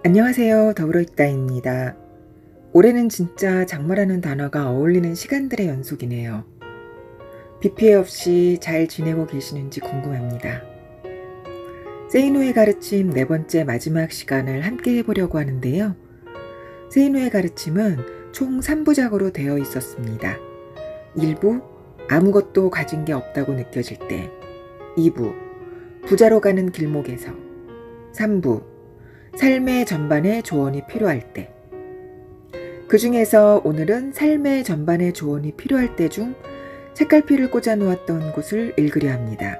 안녕하세요. 더불어있다입니다. 올해는 진짜 장마라는 단어가 어울리는 시간들의 연속이네요. 비 피해 없이 잘 지내고 계시는지 궁금합니다. 세이노의 가르침 네 번째 마지막 시간을 함께 해보려고 하는데요. 세이노의 가르침은 총 3부작으로 되어 있었습니다. 1부, 아무것도 가진 게 없다고 느껴질 때. 2부, 부자로 가는 길목에서. 3부, 삶의 전반에 조언이 필요할 때. 그 중에서 오늘은 삶의 전반에 조언이 필요할 때 중 책갈피를 꽂아 놓았던 곳을 읽으려 합니다.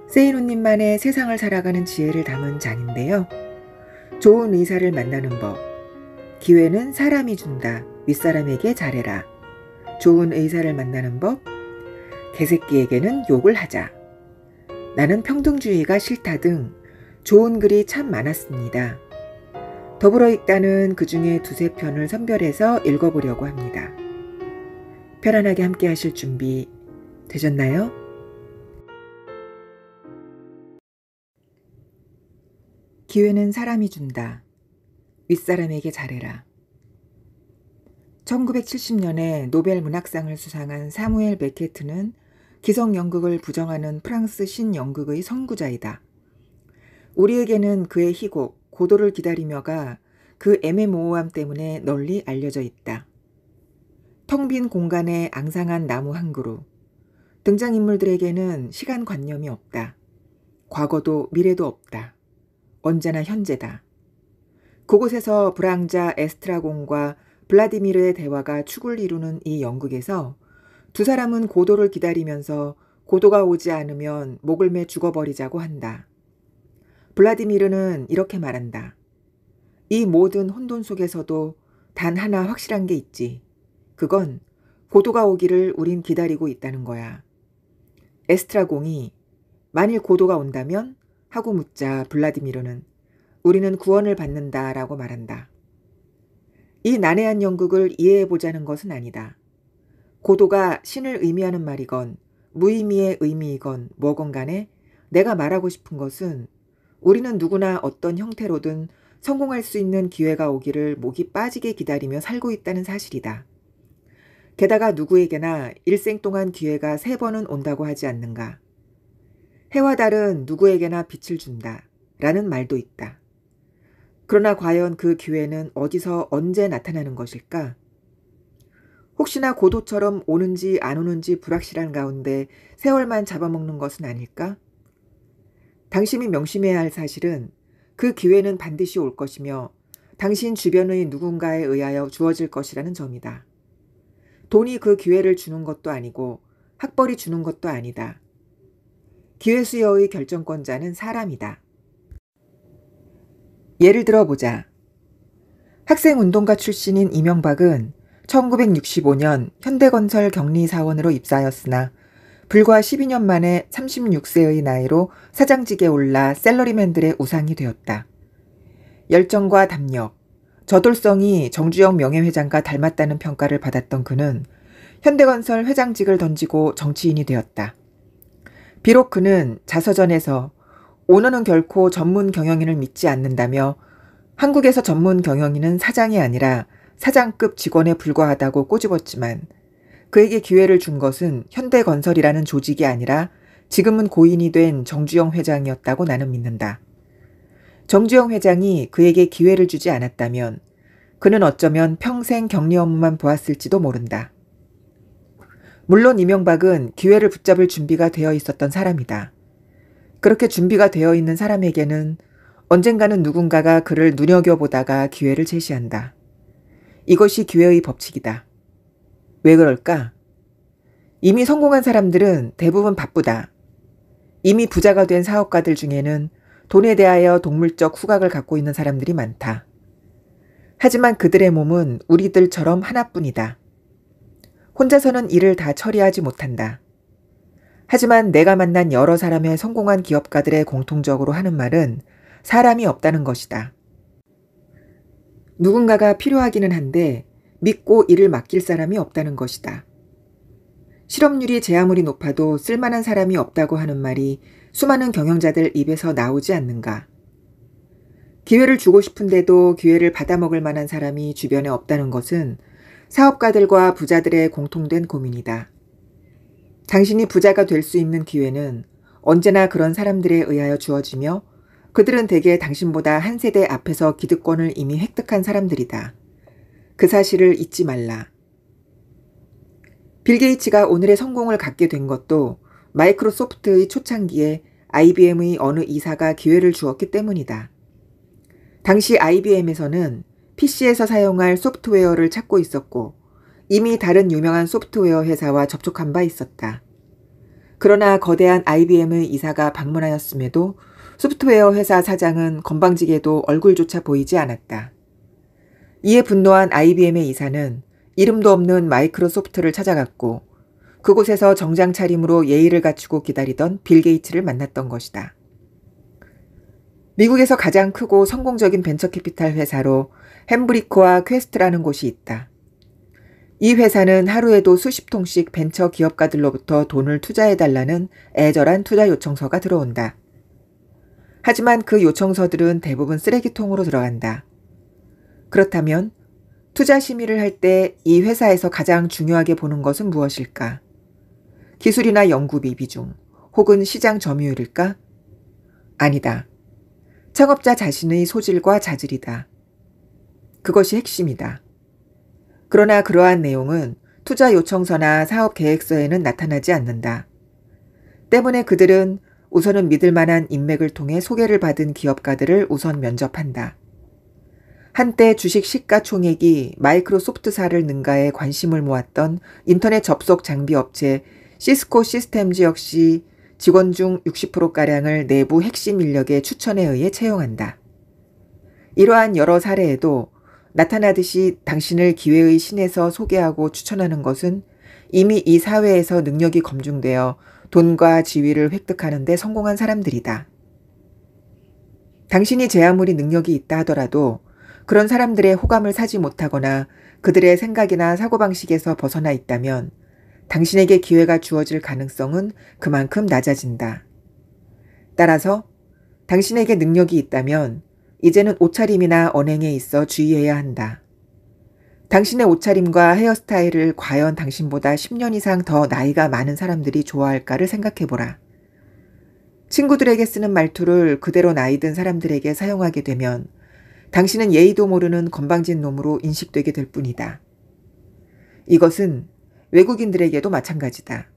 세이노님만의 세상을 살아가는 지혜를 담은 장인데요. 좋은 의사를 만나는 법. 기회는 사람이 준다. 윗사람에게 잘해라. 좋은 의사를 만나는 법. 개새끼에게는 욕을 하자. 나는 평등주의가 싫다 등 좋은 글이 참 많았습니다. 더불어 읽다는 그 중에 두세 편을 선별해서 읽어보려고 합니다. 편안하게 함께 하실 준비 되셨나요? 기회는 사람이 준다. 윗사람에게 잘해라. 1970년에 노벨 문학상을 수상한 사무엘 베케트는 기성 연극을 부정하는 프랑스 신연극의 선구자이다. 우리에게는 그의 희곡 고도를 기다리며가 그 애매모호함 때문에 널리 알려져 있다. 텅 빈 공간에 앙상한 나무 한 그루. 등장인물들에게는 시간관념이 없다. 과거도 미래도 없다. 언제나 현재다. 그곳에서 불황자 에스트라곤과 블라디미르의 대화가 축을 이루는 이 연극에서 두 사람은 고도를 기다리면서 고도가 오지 않으면 목을 매 죽어버리자고 한다. 블라디미르는 이렇게 말한다. 이 모든 혼돈 속에서도 단 하나 확실한 게 있지. 그건 고도가 오기를 우린 기다리고 있다는 거야. 에스트라공이 만일 고도가 온다면? 하고 묻자 블라디미르는 우리는 구원을 받는다 라고 말한다. 이 난해한 연극을 이해해보자는 것은 아니다. 고도가 신을 의미하는 말이건 무의미의 의미이건 뭐건 간에 내가 말하고 싶은 것은 우리는 누구나 어떤 형태로든 성공할 수 있는 기회가 오기를 목이 빠지게 기다리며 살고 있다는 사실이다. 게다가 누구에게나 일생 동안 기회가 3번은 온다고 하지 않는가. 해와 달은 누구에게나 빛을 준다 라는 말도 있다. 그러나 과연 그 기회는 어디서 언제 나타나는 것일까? 혹시나 고도처럼 오는지 안 오는지 불확실한 가운데 세월만 잡아먹는 것은 아닐까? 당신이 명심해야 할 사실은 그 기회는 반드시 올 것이며 당신 주변의 누군가에 의하여 주어질 것이라는 점이다. 돈이 그 기회를 주는 것도 아니고 학벌이 주는 것도 아니다. 기회 수여의 결정권자는 사람이다. 예를 들어보자. 학생운동가 출신인 이명박은 1965년 현대건설 격리사원으로 입사하였으나 불과 12년 만에 36세의 나이로 사장직에 올라 셀러리맨들의 우상이 되었다. 열정과 담력, 저돌성이 정주영 명예회장과 닮았다는 평가를 받았던 그는 현대건설 회장직을 던지고 정치인이 되었다. 비록 그는 자서전에서 오너는 결코 전문 경영인을 믿지 않는다며 한국에서 전문 경영인은 사장이 아니라 사장급 직원에 불과하다고 꼬집었지만 그에게 기회를 준 것은 현대건설이라는 조직이 아니라 지금은 고인이 된 정주영 회장이었다고 나는 믿는다. 정주영 회장이 그에게 기회를 주지 않았다면 그는 어쩌면 평생 격리 업무만 보았을지도 모른다. 물론 이명박은 기회를 붙잡을 준비가 되어 있었던 사람이다. 그렇게 준비가 되어 있는 사람에게는 언젠가는 누군가가 그를 눈여겨보다가 기회를 제시한다. 이것이 기회의 법칙이다. 왜 그럴까? 이미 성공한 사람들은 대부분 바쁘다. 이미 부자가 된 사업가들 중에는 돈에 대하여 동물적 후각을 갖고 있는 사람들이 많다. 하지만 그들의 몸은 우리들처럼 하나뿐이다. 혼자서는 일을 다 처리하지 못한다. 하지만 내가 만난 여러 사람의 성공한 기업가들의 공통적으로 하는 말은 사람이 없다는 것이다. 누군가가 필요하기는 한데 믿고 일을 맡길 사람이 없다는 것이다. 실업률이 제 아무리 높아도 쓸만한 사람이 없다고 하는 말이 수많은 경영자들 입에서 나오지 않는가. 기회를 주고 싶은데도 기회를 받아먹을 만한 사람이 주변에 없다는 것은 사업가들과 부자들의 공통된 고민이다. 당신이 부자가 될 수 있는 기회는 언제나 그런 사람들에 의하여 주어지며 그들은 대개 당신보다 한 세대 앞에서 기득권을 이미 획득한 사람들이다. 그 사실을 잊지 말라. 빌 게이츠가 오늘의 성공을 갖게 된 것도 마이크로소프트의 초창기에 IBM의 어느 이사가 기회를 주었기 때문이다. 당시 IBM에서는 PC에서 사용할 소프트웨어를 찾고 있었고 이미 다른 유명한 소프트웨어 회사와 접촉한 바 있었다. 그러나 거대한 IBM의 이사가 방문하였음에도 소프트웨어 회사 사장은 건방지게도 얼굴조차 보이지 않았다. 이에 분노한 IBM의 이사는 이름도 없는 마이크로소프트를 찾아갔고 그곳에서 정장 차림으로 예의를 갖추고 기다리던 빌 게이츠를 만났던 것이다. 미국에서 가장 크고 성공적인 벤처캐피탈 회사로 햄브리커와 퀘스트라는 곳이 있다. 이 회사는 하루에도 수십 통씩 벤처 기업가들로부터 돈을 투자해달라는 애절한 투자 요청서가 들어온다. 하지만 그 요청서들은 대부분 쓰레기통으로 들어간다. 그렇다면 투자 심의를 할 때 이 회사에서 가장 중요하게 보는 것은 무엇일까? 기술이나 연구비 비중, 혹은 시장 점유율일까? 아니다. 창업자 자신의 소질과 자질이다. 그것이 핵심이다. 그러나 그러한 내용은 투자 요청서나 사업 계획서에는 나타나지 않는다. 때문에 그들은 우선은 믿을 만한 인맥을 통해 소개를 받은 기업가들을 우선 면접한다. 한때 주식 시가총액이 마이크로소프트사를 능가해 관심을 모았던 인터넷 접속 장비 업체 시스코 시스템즈 역시 직원 중 60%가량을 내부 핵심 인력의 추천에 의해 채용한다. 이러한 여러 사례에도 나타나듯이 당신을 기회의 신에서 소개하고 추천하는 것은 이미 이 사회에서 능력이 검증되어 돈과 지위를 획득하는 데 성공한 사람들이다. 당신이 제 아무리 능력이 있다 하더라도 그런 사람들의 호감을 사지 못하거나 그들의 생각이나 사고방식에서 벗어나 있다면 당신에게 기회가 주어질 가능성은 그만큼 낮아진다. 따라서 당신에게 능력이 있다면 이제는 옷차림이나 언행에 있어 주의해야 한다. 당신의 옷차림과 헤어스타일을 과연 당신보다 10년 이상 더 나이가 많은 사람들이 좋아할까를 생각해보라. 친구들에게 쓰는 말투를 그대로 나이 든 사람들에게 사용하게 되면 당신은 예의도 모르는 건방진 놈으로 인식되게 될 뿐이다. 이것은 외국인들에게도 마찬가지다.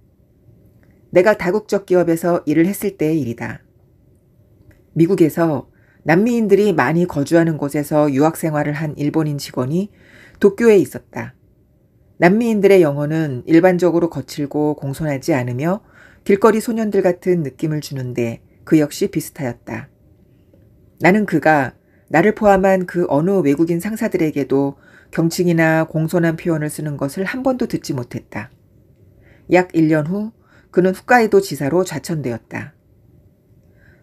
내가 다국적 기업에서 일을 했을 때의 일이다. 미국에서 남미인들이 많이 거주하는 곳에서 유학 생활을 한 일본인 직원이 도쿄에 있었다. 남미인들의 영어는 일반적으로 거칠고 공손하지 않으며 길거리 소년들 같은 느낌을 주는데 그 역시 비슷하였다. 나는 그가 나를 포함한 그 어느 외국인 상사들에게도 경칭이나 공손한 표현을 쓰는 것을 한 번도 듣지 못했다. 약 1년 후 그는 홋카이도 지사로 좌천되었다.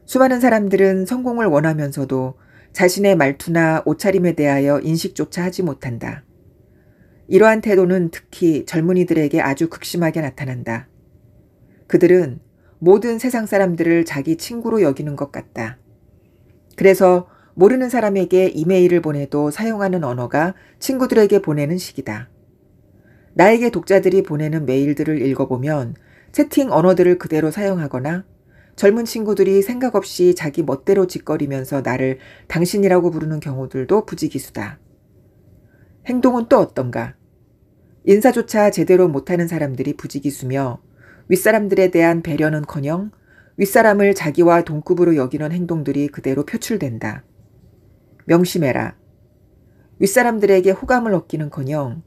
수많은 사람들은 성공을 원하면서도 자신의 말투나 옷차림에 대하여 인식조차 하지 못한다. 이러한 태도는 특히 젊은이들에게 아주 극심하게 나타난다. 그들은 모든 세상 사람들을 자기 친구로 여기는 것 같다. 그래서 모르는 사람에게 이메일을 보내도 사용하는 언어가 친구들에게 보내는 식이다. 나에게 독자들이 보내는 메일들을 읽어보면 채팅 언어들을 그대로 사용하거나 젊은 친구들이 생각 없이 자기 멋대로 짓거리면서 나를 당신이라고 부르는 경우들도 부지기수다. 행동은 또 어떤가? 인사조차 제대로 못하는 사람들이 부지기수며 윗사람들에 대한 배려는커녕 윗사람을 자기와 동급으로 여기는 행동들이 그대로 표출된다. 명심해라. 윗사람들에게 호감을 얻기는커녕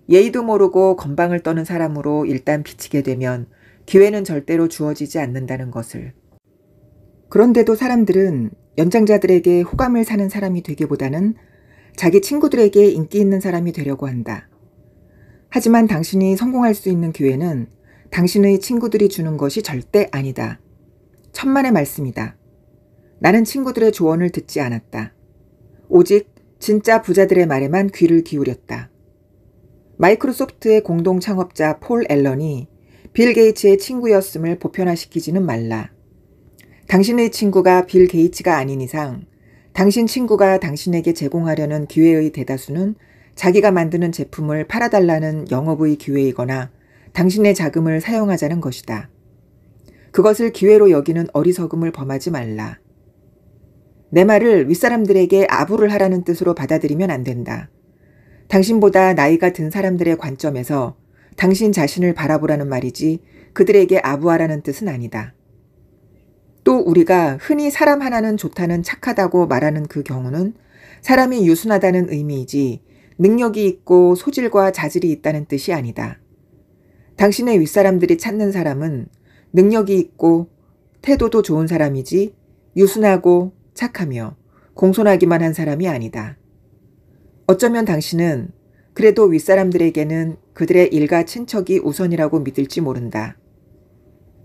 예의도 모르고 건방을 떠는 사람으로 일단 비치게 되면 기회는 절대로 주어지지 않는다는 것을. 그런데도 사람들은 연장자들에게 호감을 사는 사람이 되기보다는 자기 친구들에게 인기 있는 사람이 되려고 한다. 하지만 당신이 성공할 수 있는 기회는 당신의 친구들이 주는 것이 절대 아니다. 천만의 말씀이다. 나는 친구들의 조언을 듣지 않았다. 오직 진짜 부자들의 말에만 귀를 기울였다. 마이크로소프트의 공동 창업자 폴 앨런이 빌 게이츠의 친구였음을 보편화시키지는 말라. 당신의 친구가 빌 게이츠가 아닌 이상 당신 친구가 당신에게 제공하려는 기회의 대다수는 자기가 만드는 제품을 팔아달라는 영업의 기회이거나 당신의 자금을 사용하자는 것이다. 그것을 기회로 여기는 어리석음을 범하지 말라. 내 말을 윗사람들에게 아부를 하라는 뜻으로 받아들이면 안 된다. 당신보다 나이가 든 사람들의 관점에서 당신 자신을 바라보라는 말이지 그들에게 아부하라는 뜻은 아니다. 또 우리가 흔히 사람 하나는 좋다는 착하다고 말하는 그 경우는 사람이 유순하다는 의미이지 능력이 있고 소질과 자질이 있다는 뜻이 아니다. 당신의 윗사람들이 찾는 사람은 능력이 있고 태도도 좋은 사람이지 유순하고 착하며 공손하기만 한 사람이 아니다. 어쩌면 당신은 그래도 윗사람들에게는 그들의 일가 친척이 우선이라고 믿을지 모른다.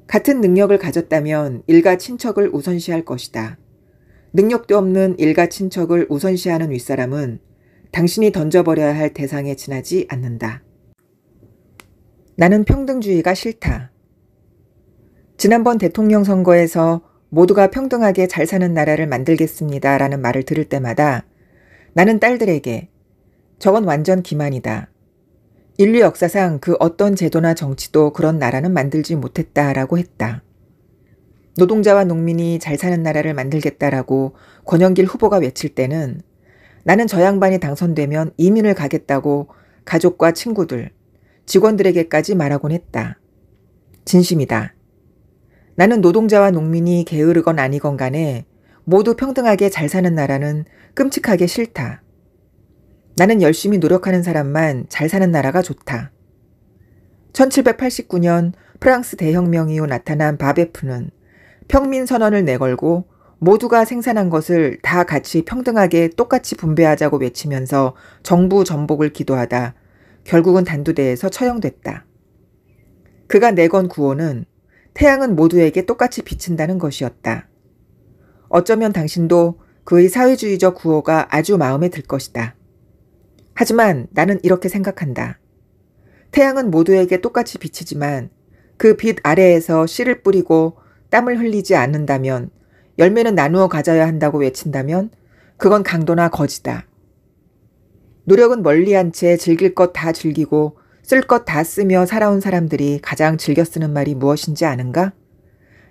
같은 능력을 가졌다면 일가 친척을 우선시할 것이다. 능력도 없는 일가 친척을 우선시하는 윗사람은 당신이 던져버려야 할 대상에 지나지 않는다. 나는 평등주의가 싫다. 지난번 대통령 선거에서 모두가 평등하게 잘 사는 나라를 만들겠습니다 라는 말을 들을 때마다 나는 딸들에게 저건 완전 기만이다. 인류 역사상 그 어떤 제도나 정치도 그런 나라는 만들지 못했다라고 했다. 노동자와 농민이 잘 사는 나라를 만들겠다라고 권영길 후보가 외칠 때는 나는 저 양반이 당선되면 이민을 가겠다고 가족과 친구들, 직원들에게까지 말하곤 했다. 진심이다. 나는 노동자와 농민이 게으르건 아니건 간에 모두 평등하게 잘 사는 나라는 끔찍하게 싫다. 나는 열심히 노력하는 사람만 잘 사는 나라가 좋다. 1789년 프랑스 대혁명 이후 나타난 바베프는 평민선언을 내걸고 모두가 생산한 것을 다 같이 평등하게 똑같이 분배하자고 외치면서 정부 전복을 기도하다 결국은 단두대에서 처형됐다. 그가 내건 구호는 태양은 모두에게 똑같이 비친다는 것이었다. 어쩌면 당신도 그의 사회주의적 구호가 아주 마음에 들 것이다. 하지만 나는 이렇게 생각한다. 태양은 모두에게 똑같이 비치지만 그 빛 아래에서 씨를 뿌리고 땀을 흘리지 않는다면 열매는 나누어 가져야 한다고 외친다면 그건 강도나 거지다. 노력은 멀리한 채 즐길 것 다 즐기고 쓸 것 다 쓰며 살아온 사람들이 가장 즐겨 쓰는 말이 무엇인지 아는가?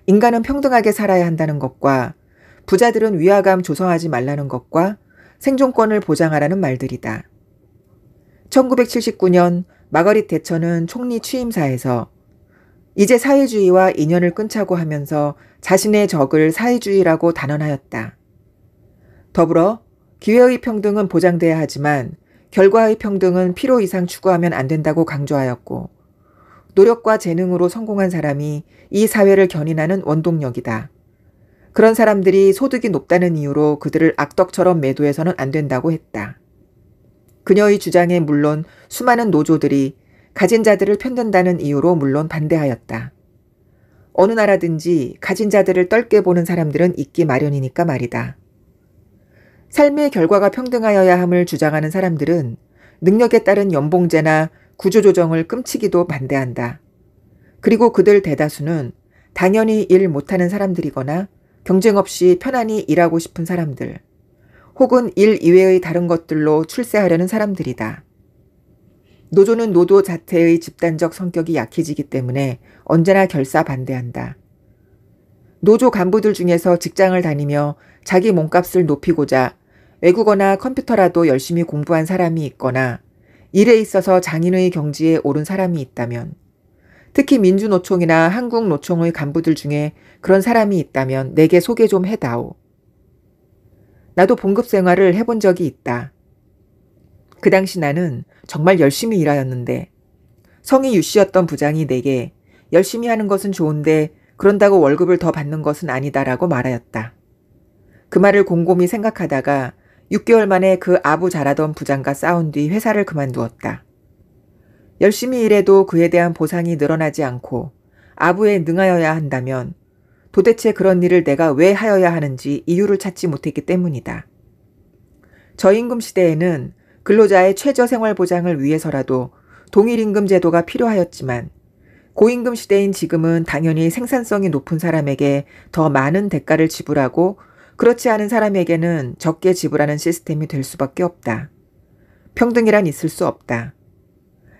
인간은 평등하게 살아야 한다는 것과 부자들은 위화감 조성하지 말라는 것과 생존권을 보장하라는 말들이다. 1979년 마거릿 대처는 총리 취임사에서 이제 사회주의와 인연을 끊자고 하면서 자신의 적을 사회주의라고 단언하였다. 더불어 기회의 평등은 보장돼야 하지만 결과의 평등은 필요 이상 추구하면 안 된다고 강조하였고 노력과 재능으로 성공한 사람이 이 사회를 견인하는 원동력이다. 그런 사람들이 소득이 높다는 이유로 그들을 악덕처럼 매도해서는 안 된다고 했다. 그녀의 주장에 물론 수많은 노조들이 가진 자들을 편든다는 이유로 물론 반대하였다. 어느 나라든지 가진 자들을 떨게 보는 사람들은 있기 마련이니까 말이다. 삶의 결과가 평등하여야 함을 주장하는 사람들은 능력에 따른 연봉제나 구조조정을 끔찍이도 반대한다. 그리고 그들 대다수는 당연히 일 못하는 사람들이거나 경쟁 없이 편안히 일하고 싶은 사람들, 혹은 일 이외의 다른 것들로 출세하려는 사람들이다. 노조는 노도 자체의 집단적 성격이 약해지기 때문에 언제나 결사 반대한다. 노조 간부들 중에서 직장을 다니며 자기 몸값을 높이고자 외국어나 컴퓨터라도 열심히 공부한 사람이 있거나 일에 있어서 장인의 경지에 오른 사람이 있다면, 특히 민주노총이나 한국노총의 간부들 중에 그런 사람이 있다면 내게 소개 좀 해다오. 나도 봉급 생활을 해본 적이 있다. 그 당시 나는 정말 열심히 일하였는데 성이 유씨였던 부장이 내게 열심히 하는 것은 좋은데 그런다고 월급을 더 받는 것은 아니다라고 말하였다. 그 말을 곰곰이 생각하다가 6개월 만에 그 아부 잘하던 부장과 싸운 뒤 회사를 그만두었다. 열심히 일해도 그에 대한 보상이 늘어나지 않고 아부에 능하여야 한다면 도대체 그런 일을 내가 왜 하여야 하는지 이유를 찾지 못했기 때문이다. 저임금 시대에는 근로자의 최저 생활보장을 위해서라도 동일임금 제도가 필요하였지만 고임금 시대인 지금은 당연히 생산성이 높은 사람에게 더 많은 대가를 지불하고 그렇지 않은 사람에게는 적게 지불하는 시스템이 될 수밖에 없다. 평등이란 있을 수 없다.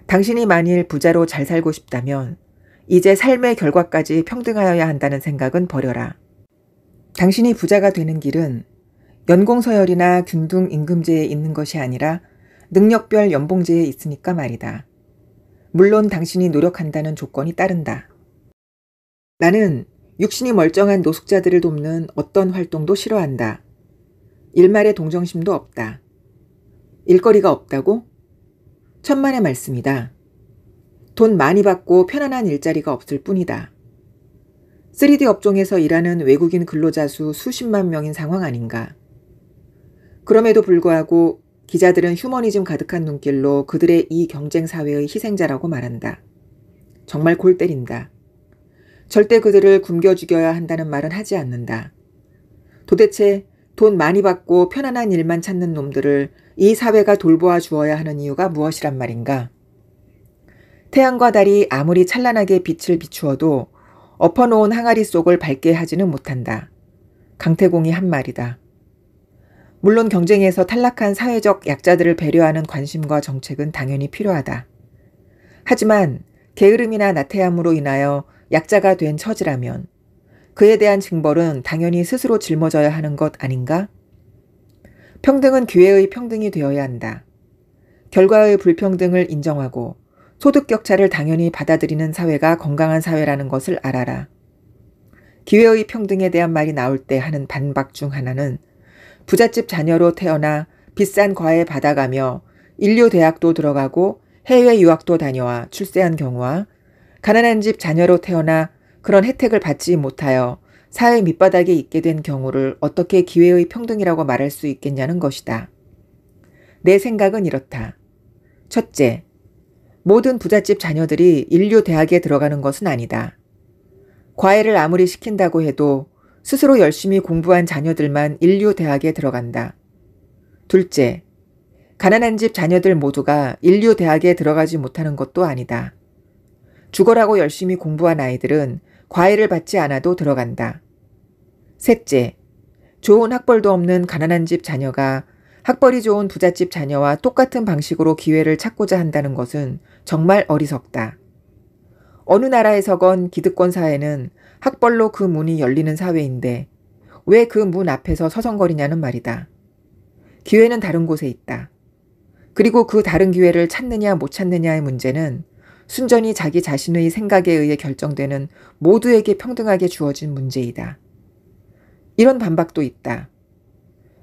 당신이 만일 부자로 잘 살고 싶다면 이제 삶의 결과까지 평등하여야 한다는 생각은 버려라. 당신이 부자가 되는 길은 연공서열이나 균등 임금제에 있는 것이 아니라 능력별 연봉제에 있으니까 말이다. 물론 당신이 노력한다는 조건이 따른다. 나는 육신이 멀쩡한 노숙자들을 돕는 어떤 활동도 싫어한다. 일말의 동정심도 없다. 일거리가 없다고? 천만의 말씀이다. 돈 많이 받고 편안한 일자리가 없을 뿐이다. 3D 업종에서 일하는 외국인 근로자 수 수십만 명인 상황 아닌가. 그럼에도 불구하고 기자들은 휴머니즘 가득한 눈길로 그들의 이 경쟁사회의 희생자라고 말한다. 정말 골 때린다. 절대 그들을 굶겨 죽여야 한다는 말은 하지 않는다. 도대체 돈 많이 받고 편안한 일만 찾는 놈들을 이 사회가 돌보아 주어야 하는 이유가 무엇이란 말인가? 태양과 달이 아무리 찬란하게 빛을 비추어도 엎어놓은 항아리 속을 밝게 하지는 못한다. 강태공이 한 말이다. 물론 경쟁에서 탈락한 사회적 약자들을 배려하는 관심과 정책은 당연히 필요하다. 하지만 게으름이나 나태함으로 인하여 약자가 된 처지라면 그에 대한 징벌은 당연히 스스로 짊어져야 하는 것 아닌가? 평등은 기회의 평등이 되어야 한다. 결과의 불평등을 인정하고 소득 격차를 당연히 받아들이는 사회가 건강한 사회라는 것을 알아라. 기회의 평등에 대한 말이 나올 때 하는 반박 중 하나는 부잣집 자녀로 태어나 비싼 과외 받아가며 인류 대학도 들어가고 해외 유학도 다녀와 출세한 경우와 가난한 집 자녀로 태어나 그런 혜택을 받지 못하여 사회 밑바닥에 있게 된 경우를 어떻게 기회의 평등이라고 말할 수 있겠냐는 것이다. 내 생각은 이렇다. 첫째, 모든 부잣집 자녀들이 인류 대학에 들어가는 것은 아니다. 과외를 아무리 시킨다고 해도 스스로 열심히 공부한 자녀들만 인류 대학에 들어간다. 둘째, 가난한 집 자녀들 모두가 인류 대학에 들어가지 못하는 것도 아니다. 죽어라고 열심히 공부한 아이들은 과외를 받지 않아도 들어간다. 셋째, 좋은 학벌도 없는 가난한 집 자녀가 학벌이 좋은 부잣집 자녀와 똑같은 방식으로 기회를 찾고자 한다는 것은 정말 어리석다. 어느 나라에서건 기득권 사회는 학벌로 그 문이 열리는 사회인데 왜 그 문 앞에서 서성거리냐는 말이다. 기회는 다른 곳에 있다. 그리고 그 다른 기회를 찾느냐 못 찾느냐의 문제는 순전히 자기 자신의 생각에 의해 결정되는 모두에게 평등하게 주어진 문제이다. 이런 반박도 있다.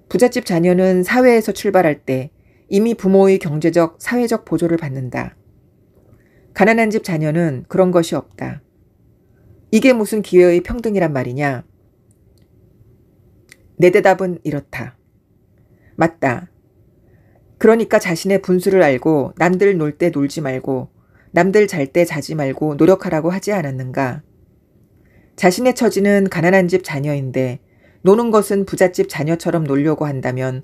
부잣집 자녀는 사회에서 출발할 때 이미 부모의 경제적, 사회적 보조를 받는다. 가난한 집 자녀는 그런 것이 없다. 이게 무슨 기회의 평등이란 말이냐? 내 대답은 이렇다. 맞다. 그러니까 자신의 분수를 알고 남들 놀 때 놀지 말고 남들 잘 때 자지 말고 노력하라고 하지 않았는가? 자신의 처지는 가난한 집 자녀인데 노는 것은 부잣집 자녀처럼 놀려고 한다면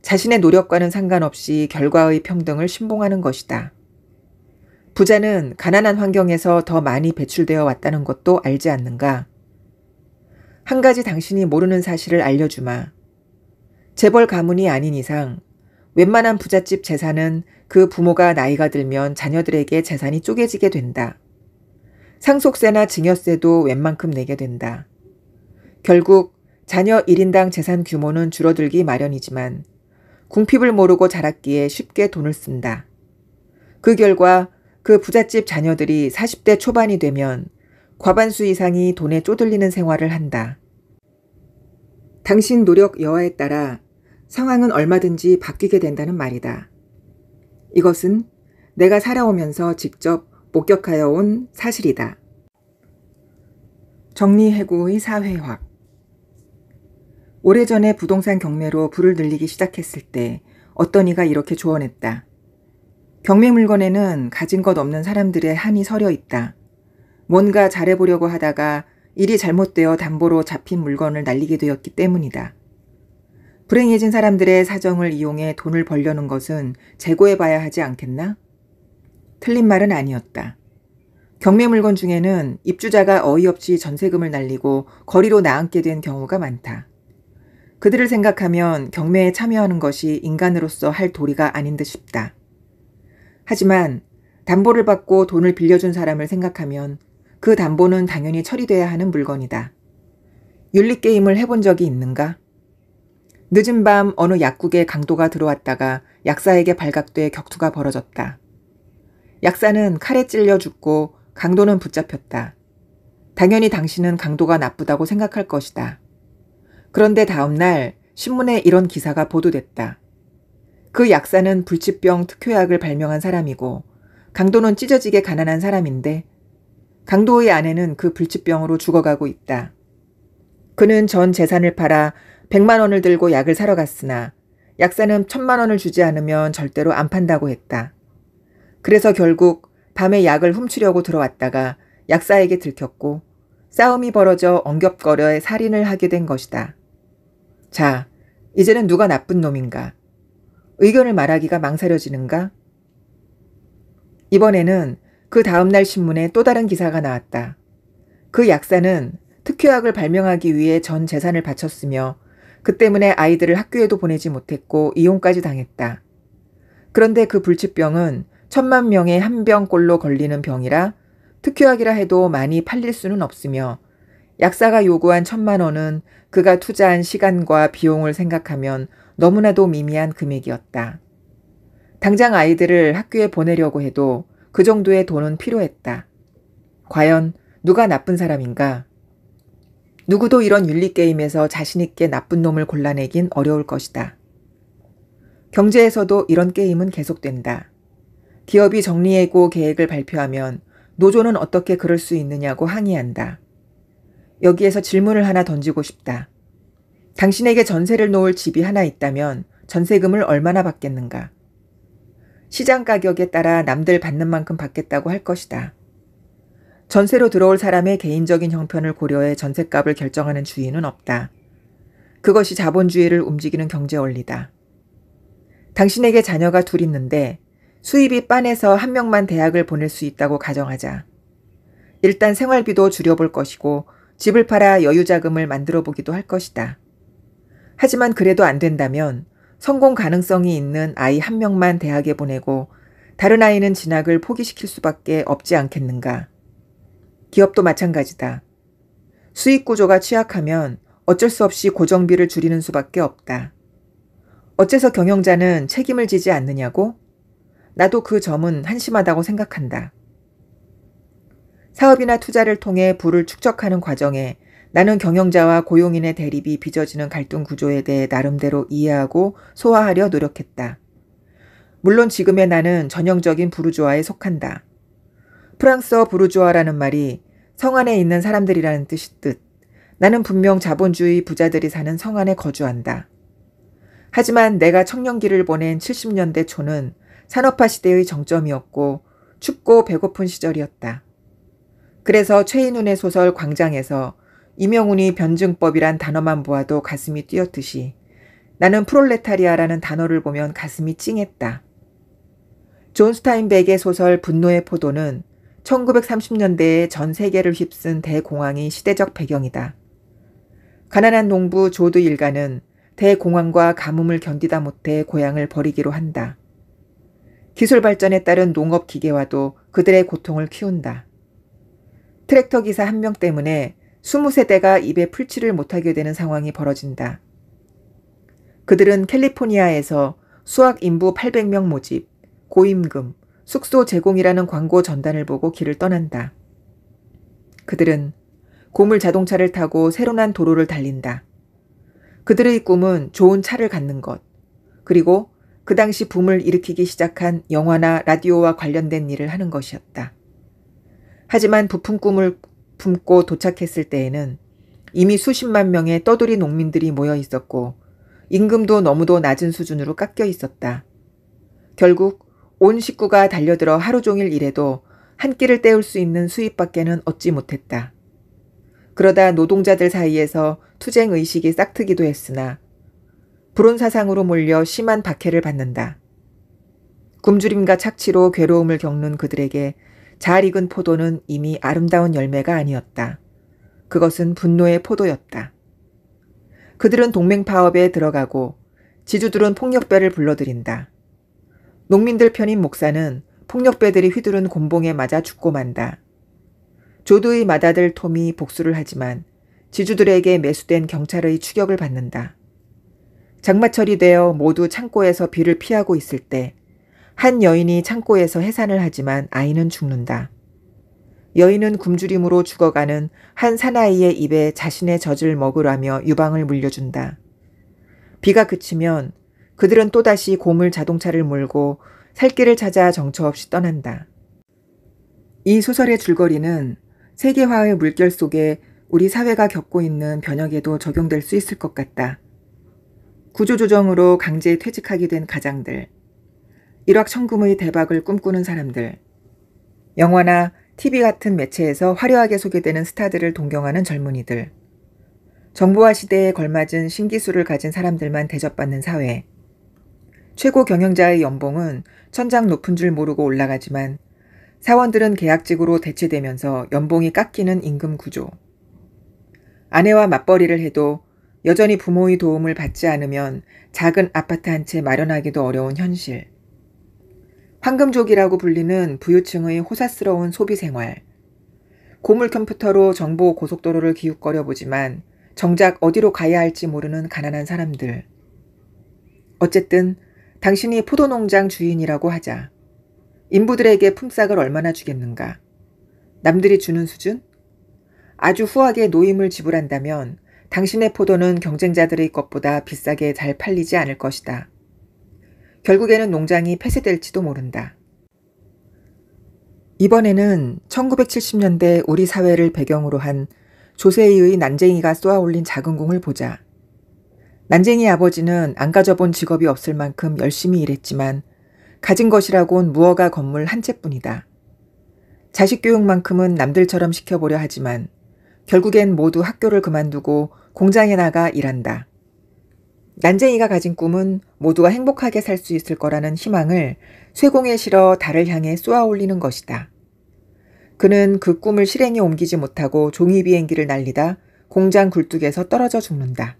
자신의 노력과는 상관없이 결과의 평등을 신봉하는 것이다. 부자는 가난한 환경에서 더 많이 배출되어 왔다는 것도 알지 않는가? 한 가지 당신이 모르는 사실을 알려주마. 재벌 가문이 아닌 이상 웬만한 부잣집 재산은 그 부모가 나이가 들면 자녀들에게 재산이 쪼개지게 된다. 상속세나 증여세도 웬만큼 내게 된다. 결국 자녀 1인당 재산 규모는 줄어들기 마련이지만 궁핍을 모르고 자랐기에 쉽게 돈을 쓴다. 그 결과 그 부잣집 자녀들이 40대 초반이 되면 과반수 이상이 돈에 쪼들리는 생활을 한다. 당신 노력 여하에 따라 상황은 얼마든지 바뀌게 된다는 말이다. 이것은 내가 살아오면서 직접 목격하여 온 사실이다. 정리해고의 사회학. 오래전에 부동산 경매로 부를 늘리기 시작했을 때 어떤 이가 이렇게 조언했다. 경매 물건에는 가진 것 없는 사람들의 한이 서려 있다. 뭔가 잘해보려고 하다가 일이 잘못되어 담보로 잡힌 물건을 날리게 되었기 때문이다. 불행해진 사람들의 사정을 이용해 돈을 벌려는 것은 재고해봐야 하지 않겠나? 틀린 말은 아니었다. 경매 물건 중에는 입주자가 어이없이 전세금을 날리고 거리로 나앉게 된 경우가 많다. 그들을 생각하면 경매에 참여하는 것이 인간으로서 할 도리가 아닌 듯 싶다. 하지만 담보를 받고 돈을 빌려준 사람을 생각하면 그 담보는 당연히 처리돼야 하는 물건이다. 윤리게임을 해본 적이 있는가? 늦은 밤 어느 약국에 강도가 들어왔다가 약사에게 발각돼 격투가 벌어졌다. 약사는 칼에 찔려 죽고 강도는 붙잡혔다. 당연히 당신은 강도가 나쁘다고 생각할 것이다. 그런데 다음날 신문에 이런 기사가 보도됐다. 그 약사는 불치병 특효약을 발명한 사람이고 강도는 찢어지게 가난한 사람인데 강도의 아내는 그 불치병으로 죽어가고 있다. 그는 전 재산을 팔아 100만 원을 들고 약을 사러 갔으나 약사는 1000만 원을 주지 않으면 절대로 안 판다고 했다. 그래서 결국 밤에 약을 훔치려고 들어왔다가 약사에게 들켰고 싸움이 벌어져 엉겹거려 살인을 하게 된 것이다. 자, 이제는 누가 나쁜 놈인가? 의견을 말하기가 망설여지는가? 이번에는 그 다음날 신문에 또 다른 기사가 나왔다. 그 약사는 특효약을 발명하기 위해 전 재산을 바쳤으며 그 때문에 아이들을 학교에도 보내지 못했고 이혼까지 당했다. 그런데 그 불치병은 1000만 명에 한 병꼴로 걸리는 병이라 특효약이라 해도 많이 팔릴 수는 없으며 약사가 요구한 1000만 원은 그가 투자한 시간과 비용을 생각하면 너무나도 미미한 금액이었다. 당장 아이들을 학교에 보내려고 해도 그 정도의 돈은 필요했다. 과연 누가 나쁜 사람인가? 누구도 이런 윤리게임에서 자신있게 나쁜 놈을 골라내긴 어려울 것이다. 경제에서도 이런 게임은 계속된다. 기업이 정리해고 계획을 발표하면 노조는 어떻게 그럴 수 있느냐고 항의한다. 여기에서 질문을 하나 던지고 싶다. 당신에게 전세를 놓을 집이 하나 있다면 전세금을 얼마나 받겠는가? 시장 가격에 따라 남들 받는 만큼 받겠다고 할 것이다. 전세로 들어올 사람의 개인적인 형편을 고려해 전셋값을 결정하는 주의는 없다. 그것이 자본주의를 움직이는 경제 원리다. 당신에게 자녀가 둘 있는데 수입이 빤해서 한 명만 대학을 보낼 수 있다고 가정하자. 일단 생활비도 줄여볼 것이고 집을 팔아 여유자금을 만들어 보기도 할 것이다. 하지만 그래도 안 된다면 성공 가능성이 있는 아이 한 명만 대학에 보내고 다른 아이는 진학을 포기시킬 수밖에 없지 않겠는가. 기업도 마찬가지다. 수익 구조가 취약하면 어쩔 수 없이 고정비를 줄이는 수밖에 없다. 어째서 경영자는 책임을 지지 않느냐고? 나도 그 점은 한심하다고 생각한다. 사업이나 투자를 통해 부를 축적하는 과정에 나는 경영자와 고용인의 대립이 빚어지는 갈등 구조에 대해 나름대로 이해하고 소화하려 노력했다. 물론 지금의 나는 전형적인 부르주아에 속한다. 프랑스어 부르주아라는 말이 성 안에 있는 사람들이라는 뜻이듯 나는 분명 자본주의 부자들이 사는 성 안에 거주한다. 하지만 내가 청년기를 보낸 70년대 초는 산업화 시대의 정점이었고 춥고 배고픈 시절이었다. 그래서 최인훈의 소설 광장에서 이명훈이 변증법이란 단어만 보아도 가슴이 뛰었듯이 나는 프롤레타리아라는 단어를 보면 가슴이 찡했다. 존 스타인백의 소설 분노의 포도는 1930년대에 전 세계를 휩쓴 대공황이 시대적 배경이다. 가난한 농부 조드 일가는 대공황과 가뭄을 견디다 못해 고향을 버리기로 한다. 기술 발전에 따른 농업 기계화도 그들의 고통을 키운다. 트랙터 기사 한 명 때문에 20세대가 입에 풀칠을 못하게 되는 상황이 벌어진다. 그들은 캘리포니아에서 수학 인부 800명 모집, 고임금, 숙소 제공이라는 광고 전단을 보고 길을 떠난다. 그들은 고물 자동차를 타고 새로 난 도로를 달린다. 그들의 꿈은 좋은 차를 갖는 것, 그리고 그 당시 붐을 일으키기 시작한 영화나 라디오와 관련된 일을 하는 것이었다. 하지만 부푼 꿈을 품고 도착했을 때에는 이미 수십만 명의 떠돌이 농민들이 모여 있었고 임금도 너무도 낮은 수준으로 깎여 있었다. 결국 온 식구가 달려들어 하루 종일 일해도 한 끼를 때울 수 있는 수입밖에는 얻지 못했다. 그러다 노동자들 사이에서 투쟁 의식이 싹트기도 했으나 불온 사상으로 몰려 심한 박해를 받는다. 굶주림과 착취로 괴로움을 겪는 그들에게 잘 익은 포도는 이미 아름다운 열매가 아니었다. 그것은 분노의 포도였다. 그들은 동맹파업에 들어가고 지주들은 폭력배를 불러들인다. 농민들 편인 목사는 폭력배들이 휘두른 곤봉에 맞아 죽고 만다. 조드의 맏아들 톰이 복수를 하지만 지주들에게 매수된 경찰의 추격을 받는다. 장마철이 되어 모두 창고에서 비를 피하고 있을 때 한 여인이 창고에서 해산을 하지만 아이는 죽는다. 여인은 굶주림으로 죽어가는 한 사나이의 입에 자신의 젖을 먹으라며 유방을 물려준다. 비가 그치면 그들은 또다시 고물 자동차를 몰고 살 길을 찾아 정처 없이 떠난다. 이 소설의 줄거리는 세계화의 물결 속에 우리 사회가 겪고 있는 변혁에도 적용될 수 있을 것 같다. 구조조정으로 강제 퇴직하게 된 가장들, 일확천금의 대박을 꿈꾸는 사람들, 영화나 TV 같은 매체에서 화려하게 소개되는 스타들을 동경하는 젊은이들, 정보화 시대에 걸맞은 신기술을 가진 사람들만 대접받는 사회, 최고 경영자의 연봉은 천장 높은 줄 모르고 올라가지만 사원들은 계약직으로 대체되면서 연봉이 깎이는 임금 구조, 아내와 맞벌이를 해도 여전히 부모의 도움을 받지 않으면 작은 아파트 한 채 마련하기도 어려운 현실, 황금족이라고 불리는 부유층의 호사스러운 소비생활, 고물 컴퓨터로 정보 고속도로를 기웃거려 보지만 정작 어디로 가야 할지 모르는 가난한 사람들. 어쨌든 당신이 포도농장 주인이라고 하자. 인부들에게 품삯을 얼마나 주겠는가? 남들이 주는 수준? 아주 후하게 노임을 지불한다면 당신의 포도는 경쟁자들의 것보다 비싸게 잘 팔리지 않을 것이다. 결국에는 농장이 폐쇄될지도 모른다. 이번에는 1970년대 우리 사회를 배경으로 한 조세희의 난쟁이가 쏘아올린 작은 공을 보자. 난쟁이 아버지는 안 가져본 직업이 없을 만큼 열심히 일했지만 가진 것이라곤 무허가 건물 한 채뿐이다. 자식 교육만큼은 남들처럼 시켜보려 하지만 결국엔 모두 학교를 그만두고 공장에 나가 일한다. 난쟁이가 가진 꿈은 모두가 행복하게 살 수 있을 거라는 희망을 쇠공에 실어 달을 향해 쏘아올리는 것이다. 그는 그 꿈을 실행에 옮기지 못하고 종이 비행기를 날리다 공장 굴뚝에서 떨어져 죽는다.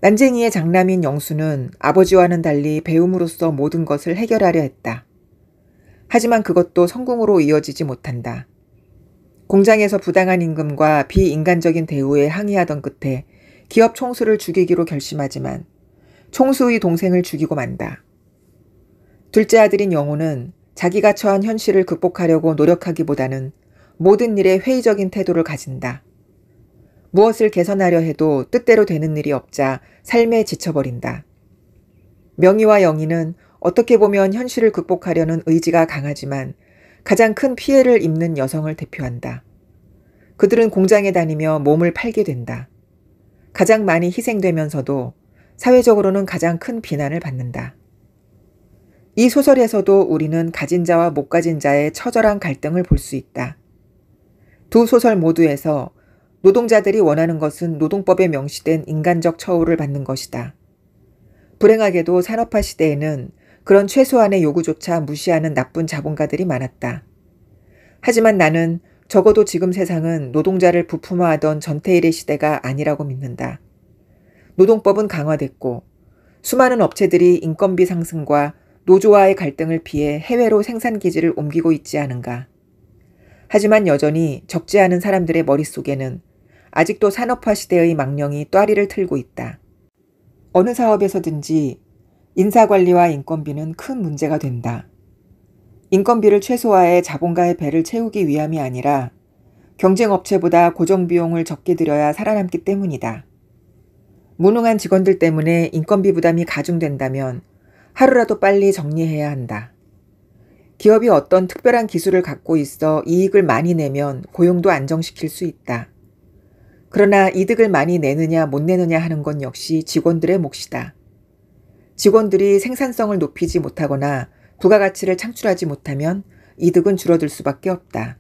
난쟁이의 장남인 영수는 아버지와는 달리 배움으로써 모든 것을 해결하려 했다. 하지만 그것도 성공으로 이어지지 못한다. 공장에서 부당한 임금과 비인간적인 대우에 항의하던 끝에 기업 총수를 죽이기로 결심하지만 총수의 동생을 죽이고 만다. 둘째 아들인 영호는 자기가 처한 현실을 극복하려고 노력하기보다는 모든 일에 회의적인 태도를 가진다. 무엇을 개선하려 해도 뜻대로 되는 일이 없자 삶에 지쳐버린다. 명희와 영희는 어떻게 보면 현실을 극복하려는 의지가 강하지만 가장 큰 피해를 입는 여성을 대표한다. 그들은 공장에 다니며 몸을 팔게 된다. 가장 많이 희생되면서도 사회적으로는 가장 큰 비난을 받는다. 이 소설에서도 우리는 가진 자와 못 가진 자의 처절한 갈등을 볼 수 있다. 두 소설 모두에서 노동자들이 원하는 것은 노동법에 명시된 인간적 처우를 받는 것이다. 불행하게도 산업화 시대에는 그런 최소한의 요구조차 무시하는 나쁜 자본가들이 많았다. 하지만 나는 적어도 지금 세상은 노동자를 부품화하던 전태일의 시대가 아니라고 믿는다. 노동법은 강화됐고 수많은 업체들이 인건비 상승과 노조와의 갈등을 피해 해외로 생산기지를 옮기고 있지 않은가. 하지만 여전히 적지 않은 사람들의 머릿속에는 아직도 산업화 시대의 망령이 또아리를 틀고 있다. 어느 사업에서든지 인사관리와 인건비는 큰 문제가 된다. 인건비를 최소화해 자본가의 배를 채우기 위함이 아니라 경쟁업체보다 고정비용을 적게 들여야 살아남기 때문이다. 무능한 직원들 때문에 인건비 부담이 가중된다면 하루라도 빨리 정리해야 한다. 기업이 어떤 특별한 기술을 갖고 있어 이익을 많이 내면 고용도 안정시킬 수 있다. 그러나 이득을 많이 내느냐 못 내느냐 하는 건 역시 직원들의 몫이다. 직원들이 생산성을 높이지 못하거나 부가가치를 창출하지 못하면 이득은 줄어들 수밖에 없다.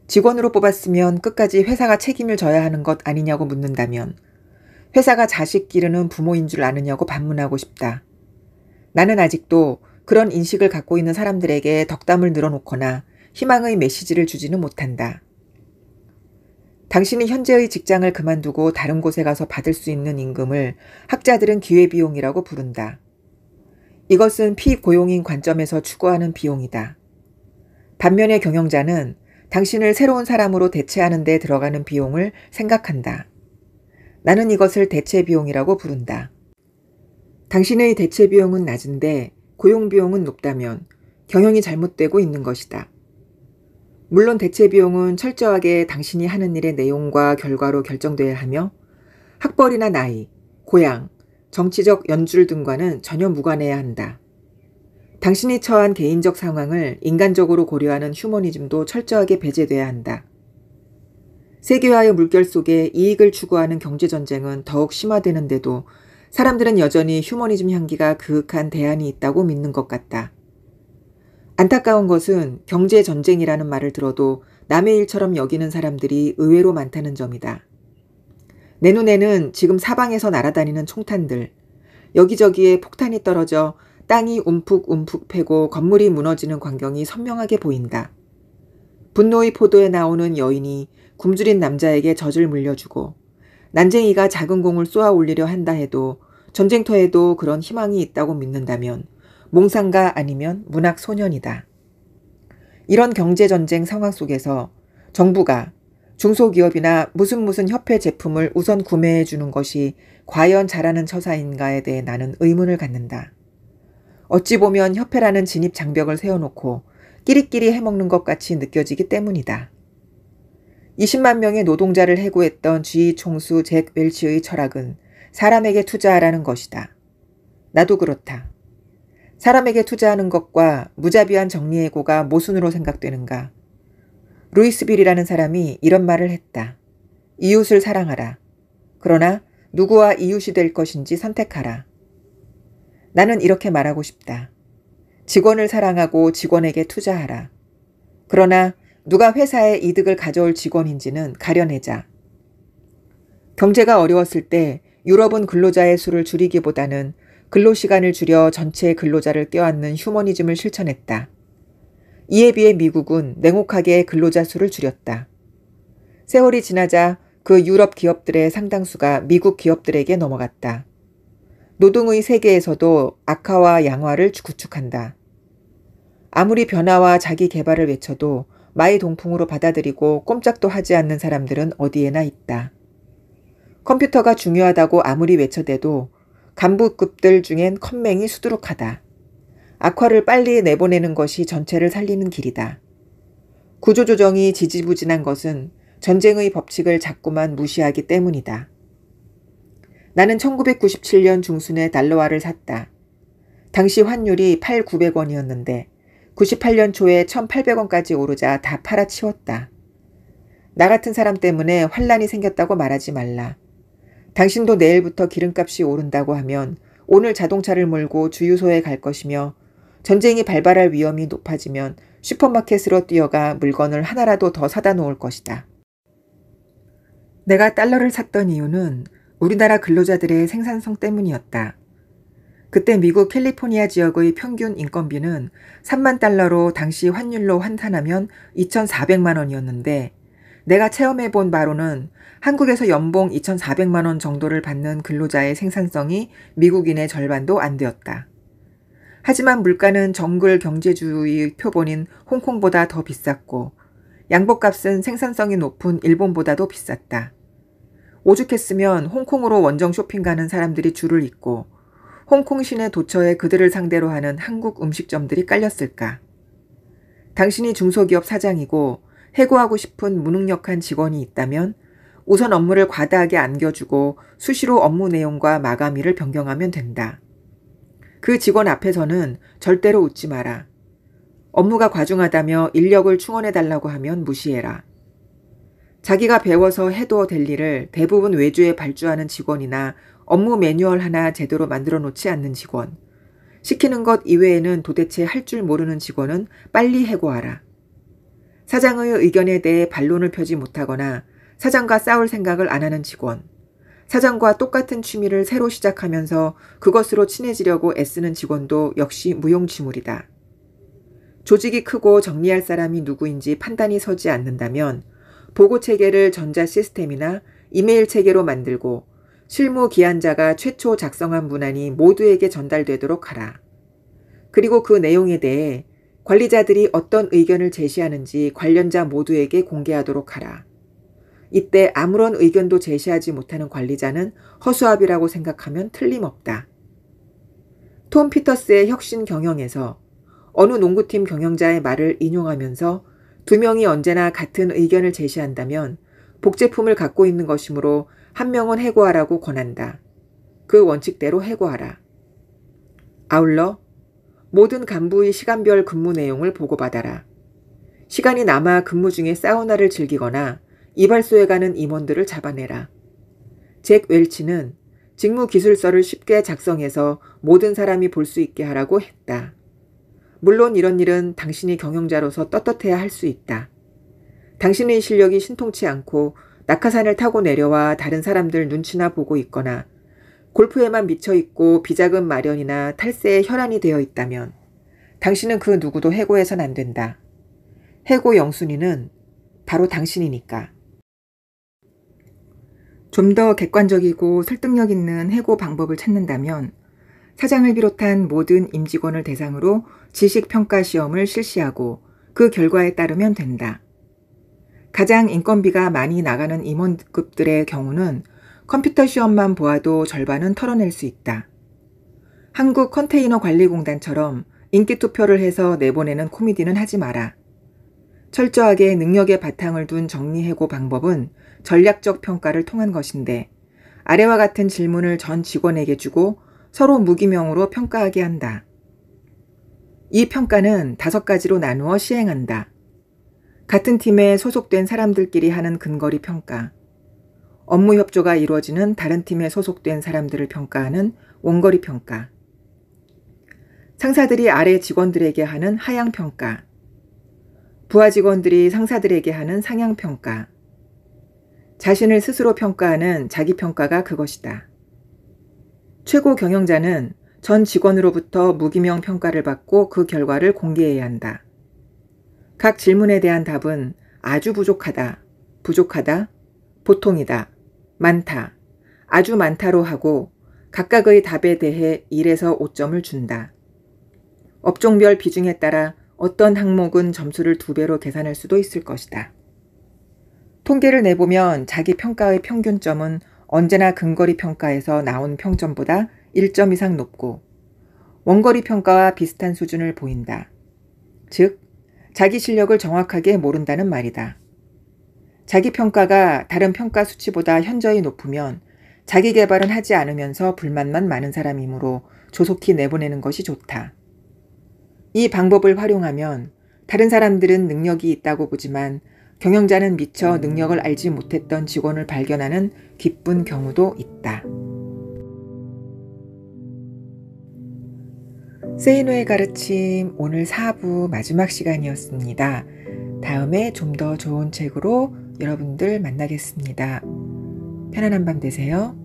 직원으로 뽑았으면 끝까지 회사가 책임을 져야 하는 것 아니냐고 묻는다면 회사가 자식 기르는 부모인 줄 아느냐고 반문하고 싶다. 나는 아직도 그런 인식을 갖고 있는 사람들에게 덕담을 늘어놓거나 희망의 메시지를 주지는 못한다. 당신이 현재의 직장을 그만두고 다른 곳에 가서 받을 수 있는 임금을 학자들은 기회비용이라고 부른다. 이것은 피고용인 관점에서 추구하는 비용이다. 반면에 경영자는 당신을 새로운 사람으로 대체하는 데 들어가는 비용을 생각한다. 나는 이것을 대체비용이라고 부른다. 당신의 대체비용은 낮은데 고용비용은 높다면 경영이 잘못되고 있는 것이다. 물론 대체비용은 철저하게 당신이 하는 일의 내용과 결과로 결정돼야 하며 학벌이나 나이, 고향, 정치적 연줄 등과는 전혀 무관해야 한다. 당신이 처한 개인적 상황을 인간적으로 고려하는 휴머니즘도 철저하게 배제돼야 한다. 세계화의 물결 속에 이익을 추구하는 경제전쟁은 더욱 심화되는데도 사람들은 여전히 휴머니즘 향기가 그윽한 대안이 있다고 믿는 것 같다. 안타까운 것은 경제전쟁이라는 말을 들어도 남의 일처럼 여기는 사람들이 의외로 많다는 점이다. 내 눈에는 지금 사방에서 날아다니는 총탄들, 여기저기에 폭탄이 떨어져 땅이 움푹움푹 패고 건물이 무너지는 광경이 선명하게 보인다. 분노의 포도에 나오는 여인이 굶주린 남자에게 젖을 물려주고 난쟁이가 작은 공을 쏘아 올리려 한다 해도 전쟁터에도 그런 희망이 있다고 믿는다면 몽상가 아니면 문학 소년이다. 이런 경제전쟁 상황 속에서 정부가 중소기업이나 무슨 협회 제품을 우선 구매해 주는 것이 과연 잘하는 처사인가에 대해 나는 의문을 갖는다. 어찌 보면 협회라는 진입 장벽을 세워놓고 끼리끼리 해먹는 것 같이 느껴지기 때문이다. 20만 명의 노동자를 해고했던 쥐 총수 잭 웰치의 철학은 사람에게 투자하라는 것이다. 나도 그렇다. 사람에게 투자하는 것과 무자비한 정리해고가 모순으로 생각되는가? 루이스 빌이라는 사람이 이런 말을 했다. 이웃을 사랑하라. 그러나 누구와 이웃이 될 것인지 선택하라. 나는 이렇게 말하고 싶다. 직원을 사랑하고 직원에게 투자하라. 그러나 누가 회사에 이득을 가져올 직원인지는 가려내자. 경제가 어려웠을 때 유럽은 근로자의 수를 줄이기보다는 근로시간을 줄여 전체 근로자를 껴안는 휴머니즘을 실천했다. 이에 비해 미국은 냉혹하게 근로자 수를 줄였다. 세월이 지나자 그 유럽 기업들의 상당수가 미국 기업들에게 넘어갔다. 노동의 세계에서도 악화와 양화를 구축한다. 아무리 변화와 자기 개발을 외쳐도 마의 동풍으로 받아들이고 꼼짝도 하지 않는 사람들은 어디에나 있다. 컴퓨터가 중요하다고 아무리 외쳐대도 간부급들 중엔 컴맹이 수두룩하다. 악화를 빨리 내보내는 것이 전체를 살리는 길이다. 구조조정이 지지부진한 것은 전쟁의 법칙을 자꾸만 무시하기 때문이다. 나는 1997년 중순에 달러화를 샀다. 당시 환율이 8,900원이었는데 98년 초에 1,800원까지 오르자 다 팔아치웠다. 나 같은 사람 때문에 환란이 생겼다고 말하지 말라. 당신도 내일부터 기름값이 오른다고 하면 오늘 자동차를 몰고 주유소에 갈 것이며 전쟁이 발발할 위험이 높아지면 슈퍼마켓으로 뛰어가 물건을 하나라도 더 사다 놓을 것이다. 내가 달러를 샀던 이유는 우리나라 근로자들의 생산성 때문이었다. 그때 미국 캘리포니아 지역의 평균 인건비는 3만 달러로 당시 환율로 환산하면 2,400만 원이었는데 내가 체험해 본 바로는 한국에서 연봉 2,400만 원 정도를 받는 근로자의 생산성이 미국인의 절반도 안 되었다. 하지만 물가는 정글 경제주의 표본인 홍콩보다 더 비쌌고 양복값은 생산성이 높은 일본보다도 비쌌다. 오죽했으면 홍콩으로 원정 쇼핑 가는 사람들이 줄을 잇고 홍콩 시내 도처에 그들을 상대로 하는 한국 음식점들이 깔렸을까. 당신이 중소기업 사장이고 해고하고 싶은 무능력한 직원이 있다면 우선 업무를 과다하게 안겨주고 수시로 업무 내용과 마감일을 변경하면 된다. 그 직원 앞에서는 절대로 웃지 마라. 업무가 과중하다며 인력을 충원해달라고 하면 무시해라. 자기가 배워서 해도 될 일을 대부분 외주에 발주하는 직원이나 업무 매뉴얼 하나 제대로 만들어 놓지 않는 직원, 시키는 것 이외에는 도대체 할 줄 모르는 직원은 빨리 해고하라. 사장의 의견에 대해 반론을 펴지 못하거나 사장과 싸울 생각을 안 하는 직원, 사장과 똑같은 취미를 새로 시작하면서 그것으로 친해지려고 애쓰는 직원도 역시 무용지물이다. 조직이 크고 정리할 사람이 누구인지 판단이 서지 않는다면 보고 체계를 전자 시스템이나 이메일 체계로 만들고 실무 기한자가 최초 작성한 문안이 모두에게 전달되도록 하라. 그리고 그 내용에 대해 관리자들이 어떤 의견을 제시하는지 관련자 모두에게 공개하도록 하라. 이때 아무런 의견도 제시하지 못하는 관리자는 허수아비라고 생각하면 틀림없다. 톰 피터스의 혁신 경영에서 어느 농구팀 경영자의 말을 인용하면서 두 명이 언제나 같은 의견을 제시한다면 복제품을 갖고 있는 것이므로 한 명은 해고하라고 권한다. 그 원칙대로 해고하라. 아울러 모든 간부의 시간별 근무 내용을 보고받아라. 시간이 남아 근무 중에 사우나를 즐기거나 이발소에 가는 임원들을 잡아내라. 잭 웰치는 직무기술서를 쉽게 작성해서 모든 사람이 볼 수 있게 하라고 했다. 물론 이런 일은 당신이 경영자로서 떳떳해야 할 수 있다. 당신의 실력이 신통치 않고 낙하산을 타고 내려와 다른 사람들 눈치나 보고 있거나 골프에만 미쳐 있고 비자금 마련이나 탈세에 혈안이 되어 있다면 당신은 그 누구도 해고해선 안 된다. 해고 영순위는 바로 당신이니까. 좀 더 객관적이고 설득력 있는 해고 방법을 찾는다면 사장을 비롯한 모든 임직원을 대상으로 지식평가 시험을 실시하고 그 결과에 따르면 된다. 가장 인건비가 많이 나가는 임원급들의 경우는 컴퓨터 시험만 보아도 절반은 털어낼 수 있다. 한국컨테이너관리공단처럼 인기투표를 해서 내보내는 코미디는 하지 마라. 철저하게 능력의 바탕을 둔 정리해고 방법은 전략적 평가를 통한 것인데 아래와 같은 질문을 전 직원에게 주고 서로 무기명으로 평가하게 한다. 이 평가는 5가지로 나누어 시행한다. 같은 팀에 소속된 사람들끼리 하는 근거리 평가, 업무 협조가 이루어지는 다른 팀에 소속된 사람들을 평가하는 원거리 평가, 상사들이 아래 직원들에게 하는 하향 평가, 부하 직원들이 상사들에게 하는 상향 평가, 자신을 스스로 평가하는 자기 평가가 그것이다. 최고 경영자는 전 직원으로부터 무기명 평가를 받고 그 결과를 공개해야 한다. 각 질문에 대한 답은 아주 부족하다, 부족하다, 보통이다, 많다, 아주 많다로 하고 각각의 답에 대해 1에서 5점을 준다. 업종별 비중에 따라 어떤 항목은 점수를 2배로 계산할 수도 있을 것이다. 통계를 내보면 자기 평가의 평균점은 언제나 근거리 평가에서 나온 평점보다 1점 이상 높고 원거리 평가와 비슷한 수준을 보인다. 즉, 자기 실력을 정확하게 모른다는 말이다. 자기 평가가 다른 평가 수치보다 현저히 높으면 자기 개발은 하지 않으면서 불만만 많은 사람이므로 조속히 내보내는 것이 좋다. 이 방법을 활용하면 다른 사람들은 능력이 있다고 보지만 경영자는 미처 능력을 알지 못했던 직원을 발견하는 기쁜 경우도 있다. 세이노의 가르침 오늘 4부 마지막 시간이었습니다. 다음에 좀 더 좋은 책으로 여러분들 만나겠습니다. 편안한 밤 되세요.